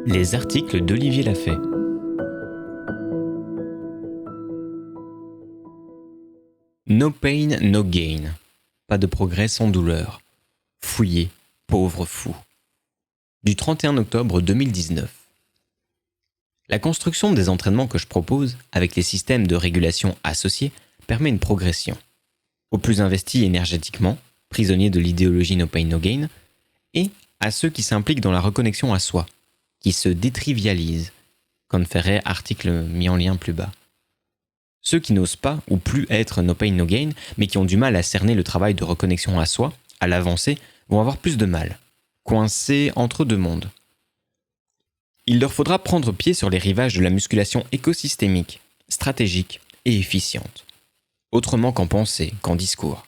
Les articles d'Olivier Lafay. No pain, no gain. Pas de progrès sans douleur. Fouillé, pauvre fou. Du 31 octobre 2019. La construction des entraînements que je propose, avec les systèmes de régulation associés, permet une progression. Aux plus investis énergétiquement, prisonniers de l'idéologie no pain, no gain, et à ceux qui s'impliquent dans la reconnexion à soi, qui se détrivialisent, comme ferait article mis en lien plus bas. Ceux qui n'osent pas ou plus être no pain, no gain, mais qui ont du mal à cerner le travail de reconnexion à soi, à l'avancée, vont avoir plus de mal, coincés entre deux mondes. Il leur faudra prendre pied sur les rivages de la musculation écosystémique, stratégique et efficiente. Autrement qu'en pensée, qu'en discours.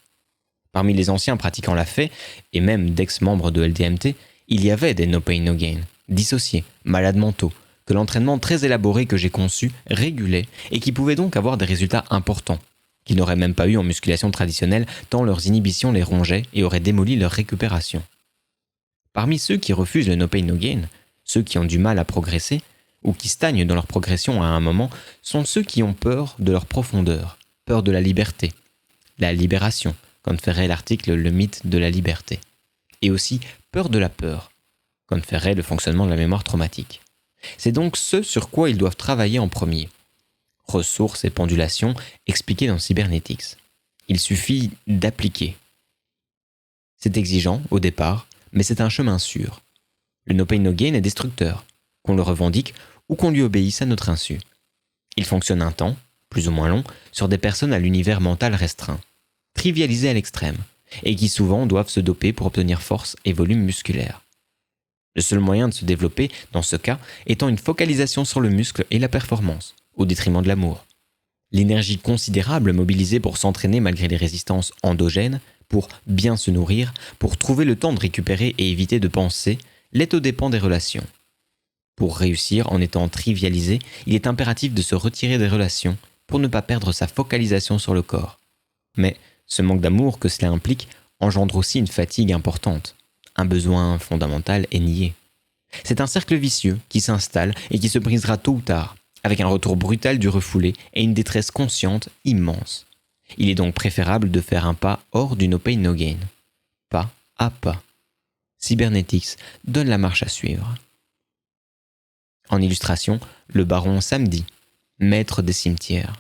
Parmi les anciens pratiquants l'a fait, et même d'ex-membres de LDMT, il y avait des no pain, no gain, dissociés, malades mentaux, que l'entraînement très élaboré que j'ai conçu régulait et qui pouvaient donc avoir des résultats importants, qu'ils n'auraient même pas eu en musculation traditionnelle tant leurs inhibitions les rongeaient et auraient démoli leur récupération. Parmi ceux qui refusent le no pain, no gain, ceux qui ont du mal à progresser, ou qui stagnent dans leur progression à un moment, sont ceux qui ont peur de leur profondeur, peur de la liberté, la libération, comme ferait l'article Le mythe de la liberté, et aussi peur de la peur, comme ferait le fonctionnement de la mémoire traumatique. C'est donc ce sur quoi ils doivent travailler en premier. Ressources et pendulations expliquées dans Cybernetics. Il suffit d'appliquer. C'est exigeant au départ, mais c'est un chemin sûr. Le no pain no gain est destructeur, qu'on le revendique ou qu'on lui obéisse à notre insu. Il fonctionne un temps, plus ou moins long, sur des personnes à l'univers mental restreint, trivialisées à l'extrême, et qui souvent doivent se doper pour obtenir force et volume musculaire. Le seul moyen de se développer, dans ce cas, étant une focalisation sur le muscle et la performance, au détriment de l'amour. L'énergie considérable mobilisée pour s'entraîner malgré les résistances endogènes, pour bien se nourrir, pour trouver le temps de récupérer et éviter de penser, l'est aux dépens des relations. Pour réussir en étant trivialisé, il est impératif de se retirer des relations pour ne pas perdre sa focalisation sur le corps. Mais ce manque d'amour que cela implique engendre aussi une fatigue importante. Un besoin fondamental est nié. C'est un cercle vicieux qui s'installe et qui se brisera tôt ou tard, avec un retour brutal du refoulé et une détresse consciente immense. Il est donc préférable de faire un pas hors du no pain no gain. Pas à pas. Cybernetics donne la marche à suivre. En illustration, le baron Samedi, maître des cimetières.